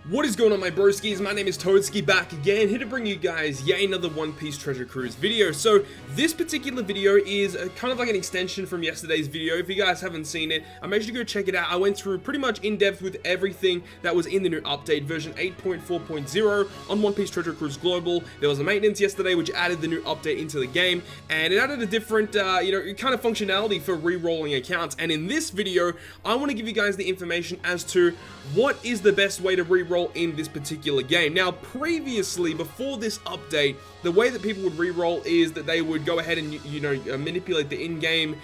What is going on, my broskiis? My name is Toadskii, back again, here to bring you guys yet another One Piece Treasure Cruise video. So this particular video is kind of like an extension from yesterday's video. If you guys haven't seen it, make sure to go check it out. I went through pretty much in depth with everything that was in the new update version 8.4.0 on One Piece Treasure Cruise Global. There was a maintenance yesterday which added the new update into the game, and it added a different kind of functionality for re-rolling accounts. And in this video, I want to give you guys the information as to what is the best way to re-roll in this particular game. Now, previously, before this update, the way that people would re-roll is that they would go ahead and manipulate the in-game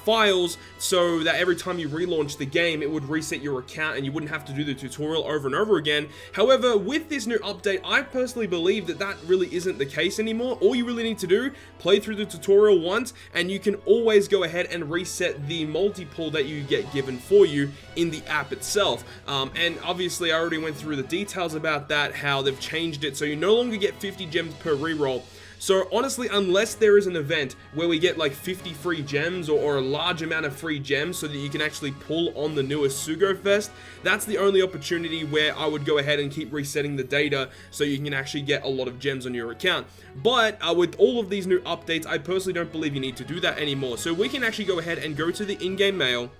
files so that every time you relaunch the game, it would reset your account and you wouldn't have to do the tutorial over and over again. However, with this new update, I personally believe that that really isn't the case anymore. All you really need to do, play through the tutorial once, and you can always go ahead and reset the multi-pull that you get given for you in the app itself. And obviously, I already went through the details about that, how they've changed it so you no longer get 50 gems per reroll. So honestly, unless there is an event where we get like 50 free gems or a large amount of free gems so that you can actually pull on the newest Sugo Fest, that's the only opportunity where I would go ahead and keep resetting the data so you can actually get a lot of gems on your account. But with all of these new updates, I personally don't believe you need to do that anymore. So we can actually go ahead and go to the in-game mail,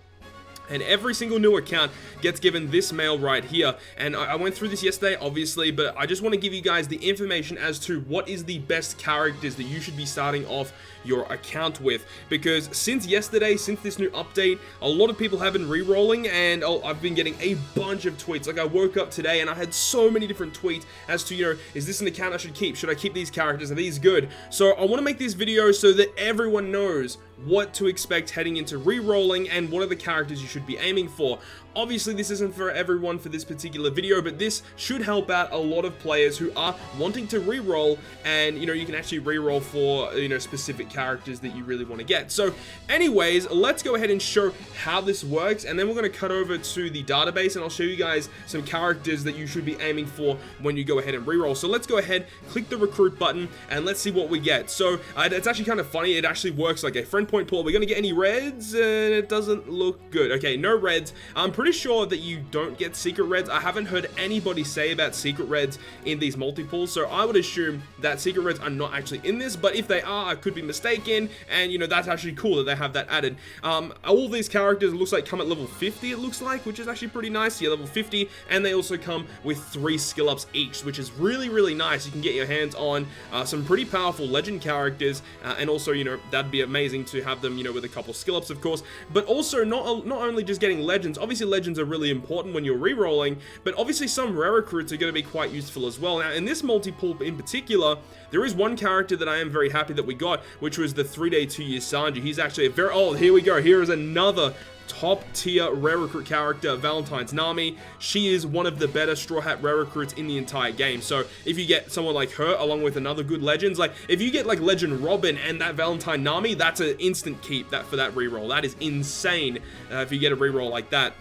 and every single new account gets given this mail right here. And I went through this yesterday, obviously, but I just want to give you guys the information as to what is the best characters that you should be starting off your account with. Because since yesterday, since this new update, a lot of people have been re-rolling, and I've been getting a bunch of tweets. Like, I woke up today and I had so many different tweets as to, is this an account I should keep? Should I keep these characters? Are these good? So I want to make this video so that everyone knows what to expect heading into re-rolling and what are the characters you should be aiming for. Obviously, this isn't for everyone for this particular video, but this should help out a lot of players who are wanting to re-roll, and you can actually re-roll for specific characters that you really want to get. So anyways, let's go ahead and show how this works, and then we're going to cut over to the database and I'll show you guys some characters that you should be aiming for when you go ahead and re-roll. So let's go ahead, click the recruit button, and let's see what we get. So it's actually kind of funny. It actually works like a friend point pull. Are we going to get any reds? It doesn't look good. Okay, no reds. I'm pretty sure that you don't get secret reds. I haven't heard anybody say about secret reds in these multi-pulls, so I would assume that secret reds are not actually in this, but if they are, I could be mistaken, and that's actually cool that they have that added. All these characters, it looks like, come at level 50, it looks like, which is actually pretty nice. Yeah, level 50, and they also come with 3 skill ups each, which is really, really nice. You can get your hands on some pretty powerful legend characters, and also, that'd be amazing to have them, with a couple skill ups, of course, but also not only just getting legends. Obviously, legends are really important when you're re-rolling, but obviously some rare recruits are going to be quite useful as well. Now, in this multi-pull in particular, there is one character that I am very happy that we got, which was the 3-day 2-year Sanji. He's actually a very... Oh, here we go. Here is another top tier rare recruit character, Valentine's Nami. She is one of the better Straw Hat rare recruits in the entire game. So if you get someone like her along with another good legends, like if you get like Legend Robin and that Valentine Nami, that's an instant keep for that reroll. That is insane if you get a reroll like that.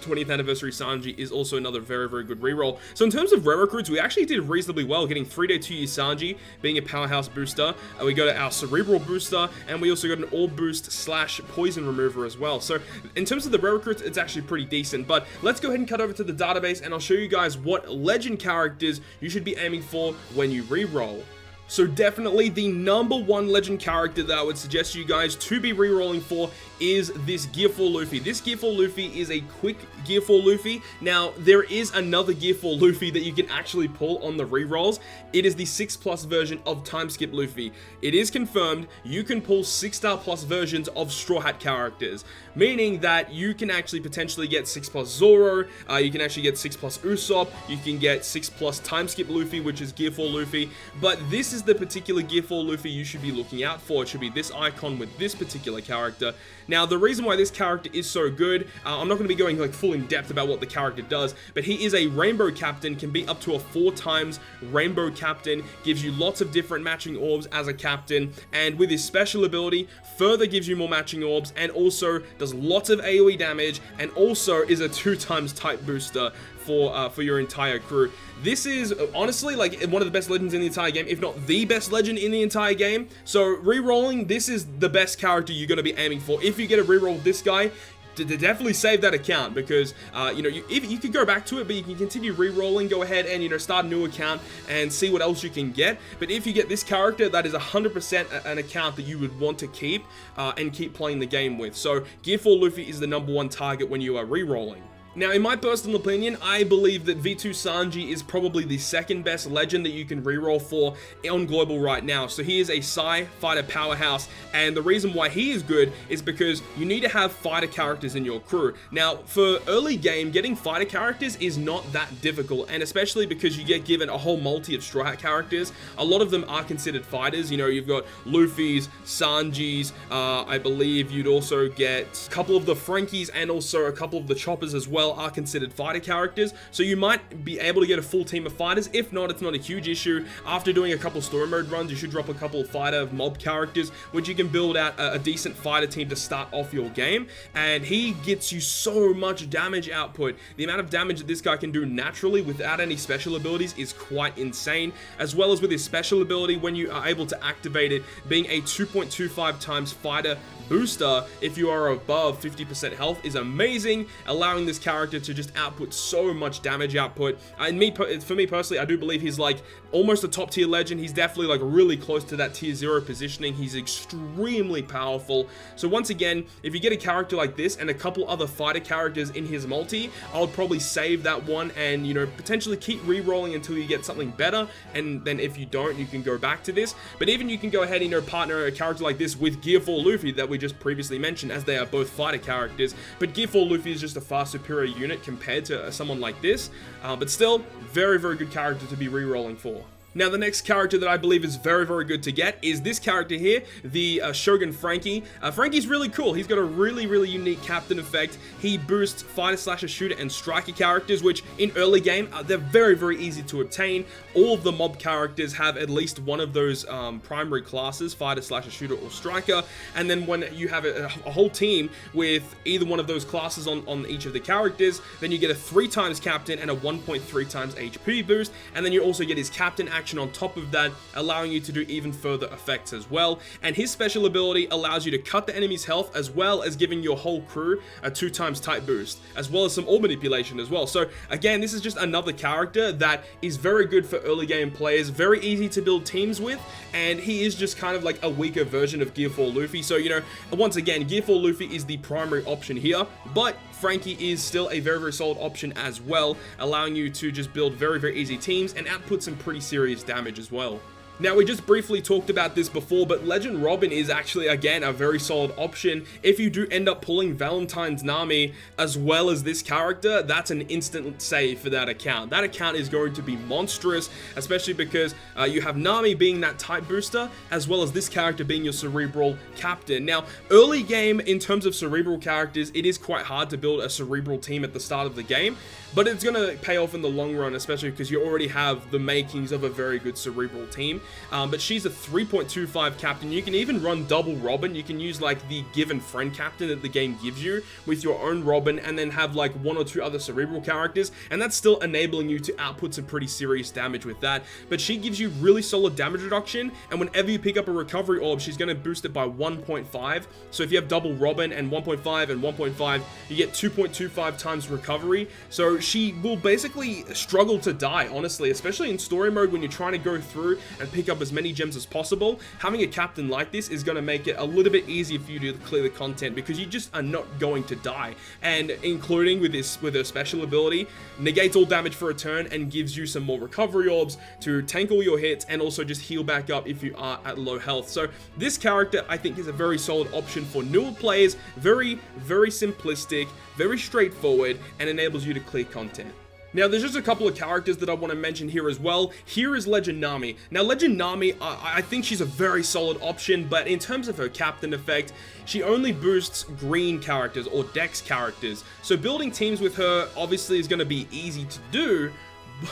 20th anniversary Sanji is also another very, very good reroll. So in terms of rare recruits, we actually did reasonably well, getting 3-day 2-year Sanji being a powerhouse booster. We got our cerebral booster, and we also got an all boost / poison remover as well. So in terms of the rare recruits, it's actually pretty decent. But let's go ahead and cut over to the database, and I'll show you guys what legend characters you should be aiming for when you reroll. So definitely the #1 legend character that I would suggest you guys to be re-rolling for is this Gear 4 Luffy. This Gear 4 Luffy is a quick Gear 4 Luffy. Now, there is another Gear 4 Luffy that you can actually pull on the re-rolls. It is the 6+ version of Time Skip Luffy. It is confirmed you can pull 6-star+ versions of Straw Hat characters, meaning that you can actually potentially get 6+ Zoro, you can actually get 6+ Usopp, you can get 6+ Time Skip Luffy, which is Gear 4 Luffy, but this is the particular Gear 4 Luffy you should be looking out for. It should be this icon with this particular character. Now, the reason why this character is so good, I'm not going to be going like full in depth about what the character does, but he is a rainbow captain, can be up to a 4 times rainbow captain, gives you lots of different matching orbs as a captain, and with his special ability, further gives you more matching orbs, and also does lots of AoE damage, and also is a 2 times type booster for your entire crew. This is honestly like one of the best legends in the entire game, if not the best legend in the entire game. So re-rolling, this is the best character you're going to be aiming for. If you get a re-roll with this guy, definitely save that account, because you know, if you could go back to it, but you can continue re-rolling, go ahead and, you know, start a new account and see what else you can get. But if you get this character, that is 100% an account that you would want to keep and keep playing the game with. So Gear 4 Luffy is the #1 target when you are re-rolling. Now, in my personal opinion, I believe that V2 Sanji is probably the second best legend that you can reroll for on Global right now. So he is a Psy fighter powerhouse, and the reason why he is good is because you need to have fighter characters in your crew. Now, for early game, getting fighter characters is not that difficult, and especially because you get given a whole multi of Straw Hat characters. A lot of them are considered fighters. You know, you've got Luffy's, Sanji's, I believe you'd also get a couple of the Frankies and also a couple of the Choppers as well are considered fighter characters, so you might be able to get a full team of fighters. If not, it's not a huge issue. After doing a couple story mode runs, you should drop a couple of fighter mob characters, which you can build out a decent fighter team to start off your game, and he gets you so much damage output. The amount of damage that this guy can do naturally without any special abilities is quite insane, as well as with his special ability, when you are able to activate it, being a 2.25 times fighter booster if you are above 50% health is amazing, allowing this character to just output so much damage output. And for me personally, I do believe he's like almost a top tier legend. He's definitely like really close to that tier 0 positioning. He's extremely powerful. So once again, if you get a character like this and a couple other fighter characters in his multi, I would probably save that one and, you know, potentially keep re-rolling until you get something better, and then if you don't, you can go back to this. But even you can go ahead and, you know, partner a character like this with Gear 4 Luffy that we just previously mentioned, as they are both fighter characters. But Gear 4 Luffy is just a far superior unit compared to someone like this, but still very, very good character to be re-rolling for. Now, the next character that I believe is very, very good to get is this character here, the Shogun Frankie. Frankie's really cool. He's got a really, really unique captain effect. He boosts fighter, slasher, shooter, and striker characters, which in early game, they're very, very easy to obtain. All of the mob characters have at least one of those primary classes, fighter, slasher, shooter, or striker. And then when you have a whole team with either one of those classes on each of the characters, then you get a 3 times captain and a 1.3 times HP boost. And then you also get his captain action on top of that, allowing you to do even further effects as well. And his special ability allows you to cut the enemy's health, as well as giving your whole crew a 2 times type boost, as well as some orb manipulation as well. So again, this is just another character that is very good for early game players, very easy to build teams with, and he is just kind of like a weaker version of Gear 4 Luffy. So, you know, once again, Gear 4 Luffy is the primary option here, but Frankie is still a very, very solid option as well, allowing you to just build very, very easy teams and output some pretty serious damage as well. Now, we just briefly talked about this before, but Legend Robin is actually, again, a very solid option. If you do end up pulling Valentine's Nami as well as this character, that's an instant save for that account. That account is going to be monstrous, especially because you have Nami being that type booster, as well as this character being your cerebral captain. Now, early game, in terms of cerebral characters, it is quite hard to build a cerebral team at the start of the game, but it's going to pay off in the long run, especially because you already have the makings of a very good cerebral team. But she's a 3.25 captain. You can even run double Robin. You can use like the given friend captain that the game gives you with your own Robin, and then have like 1 or 2 other cerebral characters, and that's still enabling you to output some pretty serious damage with that. But she gives you really solid damage reduction, and whenever you pick up a recovery orb, she's going to boost it by 1.5. So if you have double Robin and 1.5 and 1.5, you get 2.25 times recovery. So she will basically struggle to die, honestly, especially in story mode when you're trying to go through and pick up as many gems as possible. Having a captain like this is going to make it a little bit easier for you to clear the content, because you just are not going to die. And including with her special ability, negates all damage for a turn and gives you some more recovery orbs to tank all your hits and also just heal back up if you are at low health. So this character, I think, is a very solid option for newer players. Very, very simplistic, very straightforward, and enables you to clear content. Now, there's just a couple of characters that I want to mention here as well. Here is Legend Nami. Now, Legend Nami, I think she's a very solid option, but in terms of her captain effect, she only boosts green characters or Dex characters. So building teams with her obviously is going to be easy to do,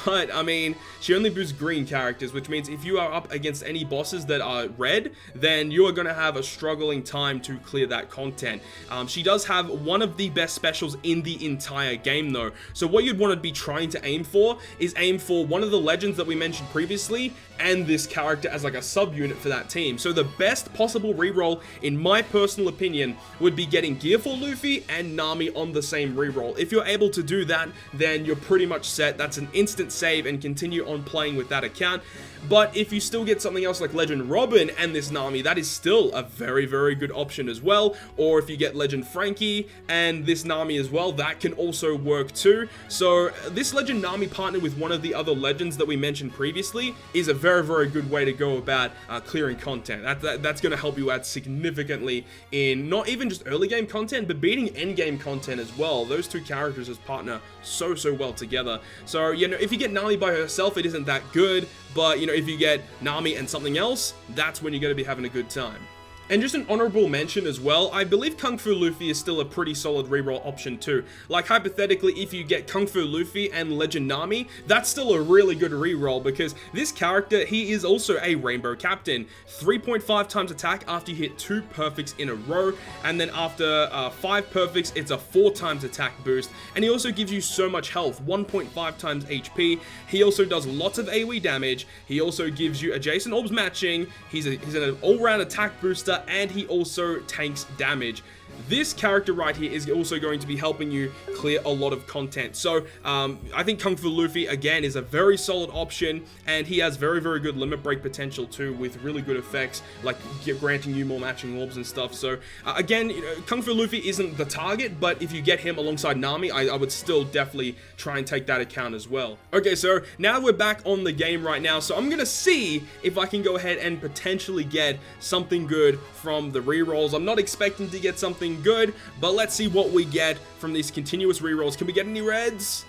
but I mean, she only boosts green characters, which means if you are up against any bosses that are red, then you are going to have a struggling time to clear that content. She does have one of the best specials in the entire game though, so what you'd want to be trying to aim for is aim for one of the legends that we mentioned previously and this character as like a sub-unit for that team. So the best possible reroll, in my personal opinion, would be getting Gear 4 Luffy and Nami on the same reroll. If you're able to do that, then you're pretty much set. That's an instant save and continue on playing with that account. But if you still get something else like Legend Robin and this Nami, that is still a very, very good option as well. Or if you get Legend Frankie and this Nami as well, that can also work too. So this Legend Nami partnered with one of the other legends that we mentioned previously is a very, very good way to go about clearing content. That's going to help you out significantly in not even just early game content, but beating end game content as well. Those two characters as partner so well together. So, you know, if you get Nami by herself, it isn't that good. But, you know, if you get Nami and something else, that's when you're going to be having a good time. And just an honorable mention as well, I believe Kung Fu Luffy is still a pretty solid reroll option too. Like hypothetically, if you get Kung Fu Luffy and Legend Nami, that's still a really good reroll because this character, he is also a Rainbow Captain. 3.5 times attack after you hit 2 perfects in a row, and then after 5 perfects, it's a 4 times attack boost. And he also gives you so much health, 1.5 times HP. He also does lots of AoE damage. He also gives you adjacent orbs matching. He's an all-round attack booster, and he also tanks damage. This character right here is also going to be helping you clear a lot of content. So I think Kung Fu Luffy again is a very solid option, and he has very, very good limit break potential too, with really good effects like granting you more matching orbs and stuff. So again, you know, Kung Fu Luffy isn't the target, but if you get him alongside Nami, I would still definitely try and take that account as well. Okay, so now we're back on the game right now, so I'm gonna see if I can go ahead and potentially get something good from the rerolls. I'm not expecting to get something good, but let's see what we get from these continuous rerolls. Can we get any reds?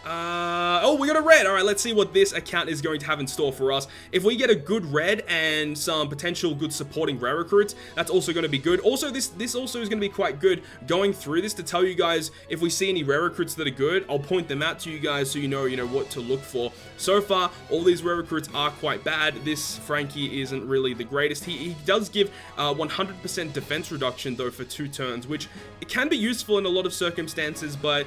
Oh, we got a red. All right, let's see what this account is going to have in store for us. If we get a good red and some potential good supporting rare recruits, that's also going to be good. Also, this also is going to be quite good going through this to tell you guys if we see any rare recruits that are good. I'll point them out to you guys so you know what to look for. So far, all these rare recruits are quite bad. This Frankie isn't really the greatest. He does give 100% defense reduction though for 2 turns, which it can be useful in a lot of circumstances, but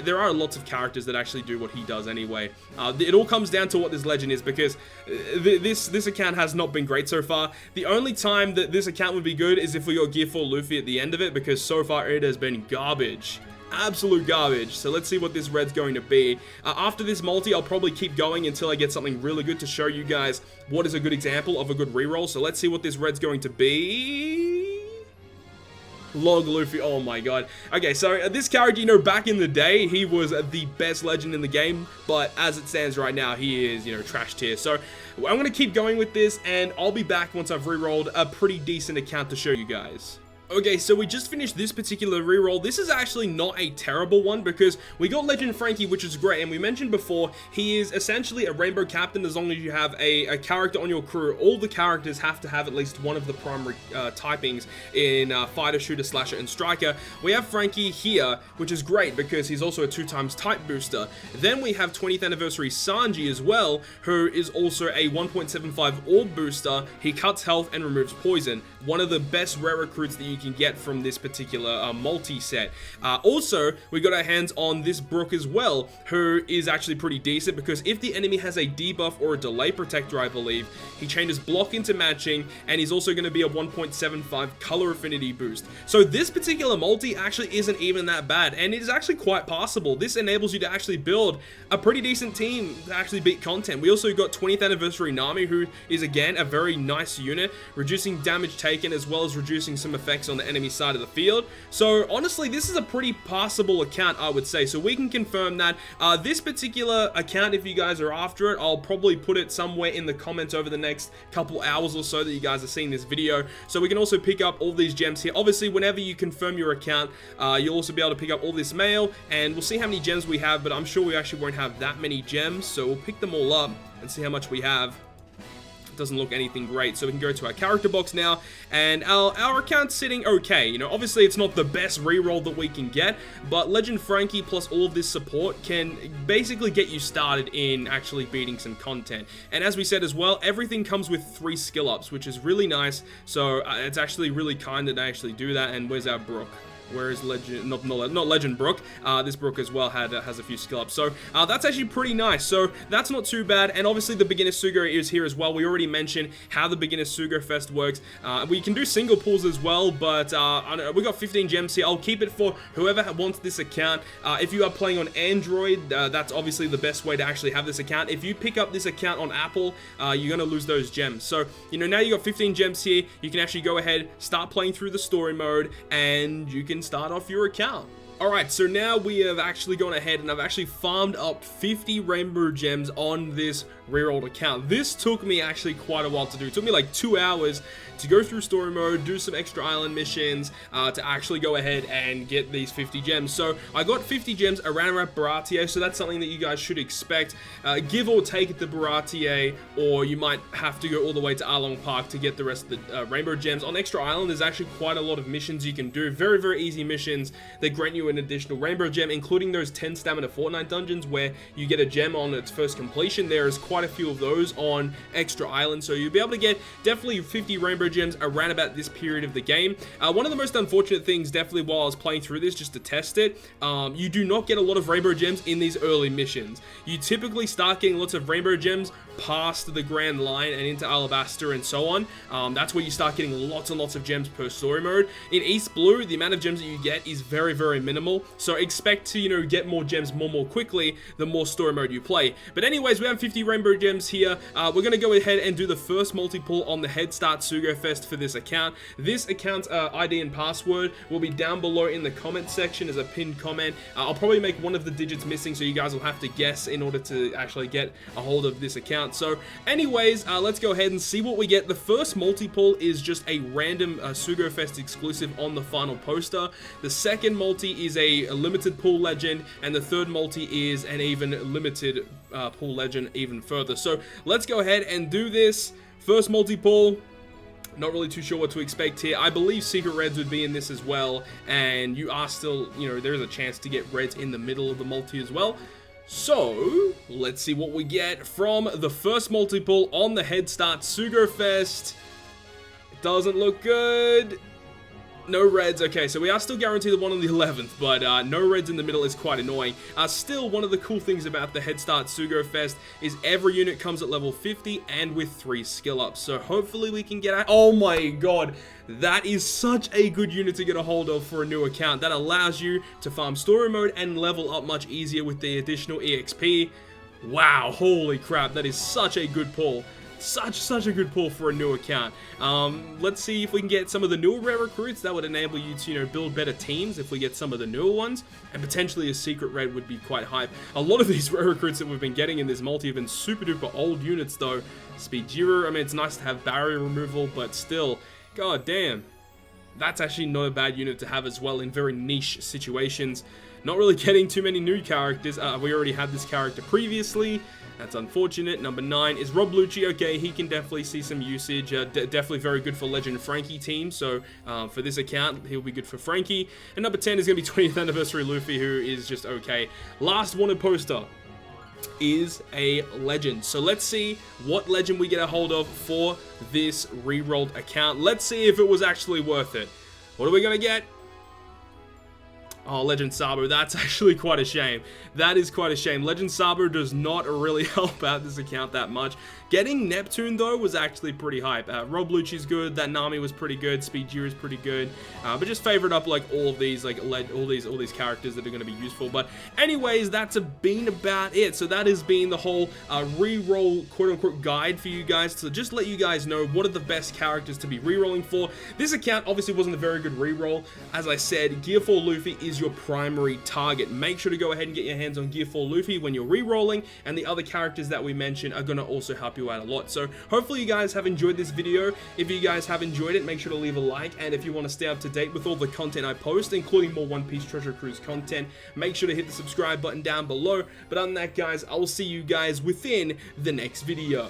there are lots of characters that actually do what he does anyway. It all comes down to what this legend is, because this account has not been great so far. The only time that this account would be good is if we got Gear 4 Luffy at the end of it, because so far it has been garbage. Absolute garbage. So let's see what this red's going to be. After this multi, I'll probably keep going until I get something really good to show you guys what is a good example of a good reroll. So let's see what this red's going to be. Log Luffy, oh my god. Okay, so this character, you know, back in the day, he was the best legend in the game, but as it stands right now, he is, you know, trash tier. So I'm going to keep going with this, and I'll be back once I've rerolled a pretty decent account to show you guys. Okay, so we just finished this particular reroll. This is actually not a terrible one because we got Legend Frankie, which is great, and we mentioned before, he is essentially a Rainbow Captain as long as you have a character on your crew. All the characters have to have at least one of the primary typings in Fighter, Shooter, Slasher, and Striker. We have Frankie here, which is great because he's also a 2x type booster. Then we have 20th Anniversary Sanji as well, who is also a 1.75 orb booster. He cuts health and removes poison. One of the best rare recruits that you can get from this particular multi-set. Also, we got our hands on this Brook as well, who is actually pretty decent because if the enemy has a debuff or a delay protector, I believe, he changes block into matching, and he's also going to be a 1.75 color affinity boost. So this particular multi actually isn't even that bad, and it is actually quite passable. This enables you to actually build a pretty decent team to actually beat content. We also got 20th Anniversary Nami, who is again a very nice unit, reducing damage taken as well as reducing some effects on the enemy side of the field. So honestly, this is a pretty passable account, I would say. So we can confirm that this particular account, if you guys are after it, I'll probably put it somewhere in the comments over the next couple hours or so that you guys are seeing this video. So we can also pick up all these gems here. Obviously, whenever you confirm your account, you'll also be able to pick up all this mail, and we'll see how many gems we have, but I'm sure we actually won't have that many gems, so we'll pick them all up and see how much we have. doesn't look anything great. So we can go to our character box now, and our account's sitting okay. You know, obviously it's not the best reroll that we can get, but Legend Frankie plus all of this support can basically get you started in actually beating some content. And as we said as well, everything comes with 3 skill ups, which is really nice. So it's actually really kind that I actually do that. And where's our Brook? Where is Legend, not Legend Brook, this Brook as well has a few skill ups, so that's actually pretty nice, so that's not too bad. And obviously the Beginner Sugo is here as well. We already mentioned how the Beginner Sugo Fest works. We can do single pulls as well, but we got 15 gems here. I'll keep it for whoever wants this account. If you are playing on Android, that's obviously the best way to actually have this account. If you pick up this account on Apple, you're gonna lose those gems. So, you know, now you got 15 gems here. You can actually go ahead, start playing through the story mode, and you can start off your account. Alright, so now we have actually gone ahead and I've actually farmed up 50 rainbow gems on this rerolled account. This took me actually quite a while to do. It took me like 2 hours to go through story mode, do some extra island missions, to actually go ahead and get these 50 gems. So I got 50 gems around Baratier, so that's something that you guys should expect. Give or take at the Baratier, or you might have to go all the way to Arlong Park to get the rest of the rainbow gems. On Extra Island, there's actually quite a lot of missions you can do. Very, very easy missions that grant you an additional rainbow gem, including those 10 stamina Fortnite dungeons where you get a gem on its first completion. There's quite a few of those on Extra Island, so you'll be able to get definitely 50 rainbow gems around about this period of the game. One of the most unfortunate things, definitely while I was playing through this just to test it, you do not get a lot of rainbow gems in these early missions. You typically start getting lots of rainbow gems past the Grand Line and into Alabaster and so on. That's where you start getting lots and lots of gems per story mode. In East Blue, the amount of gems that you get is very, very minimal, so expect to, you know, get more gems more quickly the more story mode you play. But anyways, we have 50 rainbow gems here. We're gonna go ahead and do the first multi-pull on the Head Start Sugo Fest for this account. This account's ID and password will be down below in the comment section as a pinned comment. I'll probably make one of the digits missing, so you guys will have to guess in order to actually get a hold of this account. So anyways, let's go ahead and see what we get. The first multi-pull is just a random Sugo Fest exclusive on the final poster. The second multi is a limited pool legend, and the third multi is an even limited pool legend even further. So let's go ahead and do this. First multi-pull. Not really too sure what to expect here. I believe secret reds would be in this as well, and you are still, you know, there's a chance to get reds in the middle of the multi as well. So let's see what we get from the first multi-pull on the Head Start Sugo Fest. It doesn't look good. No reds. Okay, so we are still guaranteed the one on the 11th, but no reds in the middle is quite annoying. Still, one of the cool things about the Head Start Sugo Fest is every unit comes at level 50 and with 3 skill ups. So hopefully we can get oh my god, that is such a good unit to get a hold of for a new account. That allows you to farm story mode and level up much easier with the additional EXP. Wow, holy crap, that is such a good pull. Such a good pull for a new account. Let's see if we can get some of the newer rare recruits. That would enable you to, you know, build better teams if we get some of the newer ones, and potentially a secret red would be quite hype. A lot of these rare recruits that we've been getting in this multi have been super duper old units though. Speed 0, I mean, it's nice to have barrier removal, but still, god damn. That's actually not a bad unit to have as well in very niche situations. Not really getting too many new characters. We already had this character previously. That's unfortunate. Number 9 is Rob Lucci. Okay, he can definitely see some usage. Definitely very good for Legend Frankie team. So for this account, he'll be good for Frankie. And number 10 is going to be 20th Anniversary Luffy, who is just okay. Last wanted poster is a legend. So let's see what legend we get a hold of for this re-rolled account. Let's see if it was actually worth it. What are we going to get? Oh, Legend Sabo, that's actually quite a shame. That is quite a shame. Legend Sabo does not really help out this account that much. Getting Neptune, though, was actually pretty hype. Rob Lucci's good, that Nami was pretty good, Speed Jira is pretty good, but just favored up, like, all of these, like, all these characters that are going to be useful. But anyways, that's been about it. So that has been the whole re-roll, quote-unquote, guide for you guys, to just let you guys know what are the best characters to be re-rolling for. This account obviously wasn't a very good re-roll. As I said, Gear 4 Luffy is your primary target. Make sure to go ahead and get your hands on Gear 4 Luffy when you're re-rolling, and the other characters that we mentioned are going to also help you out a lot. So hopefully you guys have enjoyed this video. If you guys have enjoyed it, make sure to leave a like, and if you want to stay up to date with all the content I post, including more One Piece Treasure Cruise content, make sure to hit the subscribe button down below. But other than that, guys, I will see you guys within the next video.